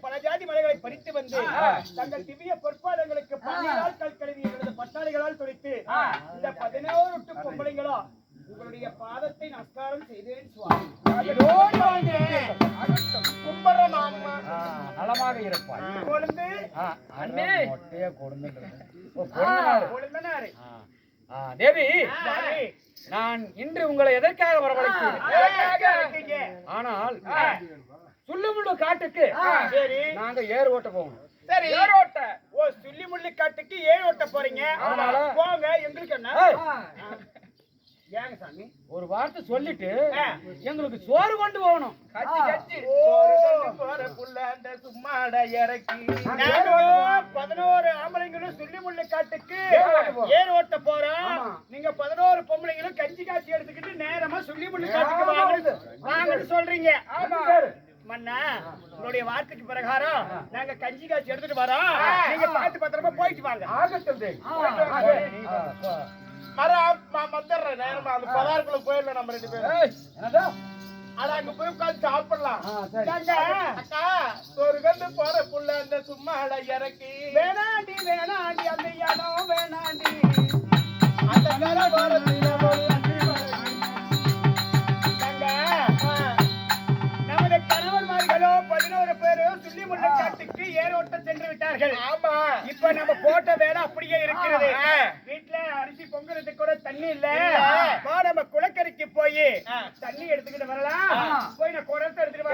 பல ஜாதி மலைகளை பறித்து வந்து தங்கள் திவ்ய பொற்பாதங்களுக்கு பன்னீரால் கல்கழுவி எங்களது பட்டாளிகளால் துடைத்து இந்த 11 பொம்பளைங்களோ உங்களுடைய பாதத்தை நமஸ்காரம் செய்தேன் சுவாமி. நலமாக இருப்பாய். தேவி, நான் இன்று உங்களை எதற்காக வரவழைத்தேன்? ஆனால் சுள்ளுமுள்ளு காட்டுக்கு நாங்க ஏர் ஓட்ட போகணும். சரி, ஏர் ஓட்ட. ஓ, சுள்ளிமுள்ளு காட்டுக்கு ஏர் ஓட்ட போறீங்க? போங்க, எங்களுக்கு என்ன? ஏங்க சாமி, ஒரு வார்த்தை சொல்லிட்டு எங்களுக்கு சோறு கொண்டு போகணும். சும்மாட இறக்கி 11 ஆம்பளைங்களும் சுள்ளிமுள்ளு காட்டுக்கு ஏர் ஓட்ட போறோம். நீங்க 11 பொம்பளைங்களும் கஞ்சி காட்சி எடுத்துக்கிட்டு நேரமா சுள்ளிமுள்ளு காட்டுக்கு வாங்கன்னு சொல்றீங்க. மன்னா, உங்களுடைய வார்த்தைக்கு பிரகாரம் நாங்க கஞ்சி காட்சி எடுத்துட்டு வரோம். நீங்க பார்த்து பத்திரமா போயிட்டு வாங்க. போயிடலாம் நம்ம 2 பேரும். அங்க போய் உட்காந்து சாப்பிடலாம். அக்கா, ஒரு கண்டு போற புள்ள அந்த சும்மா இறக்கி வேணாண்டி வேணாண்டி அந்த இடம் வேணாண்டி அந்த நமது கணவன்மார்களோ 11 பேரும் சுள்ளிமுள்ளு காட்டுக்கு ஏரோட்ட சென்று விட்டார்கள். ஆமா, இப்ப நம்ம போட்ட வேலை அப்படியே இருக்கிறது. வீட்டுல அரிசி பொங்குறதுக்கு கூட தண்ணி இல்ல. நம்ம குளக்கரைக்கு போய் தண்ணி எடுத்துக்கிட்டு வரலாம். போய் நான் குடத்தை எடுத்துட்டு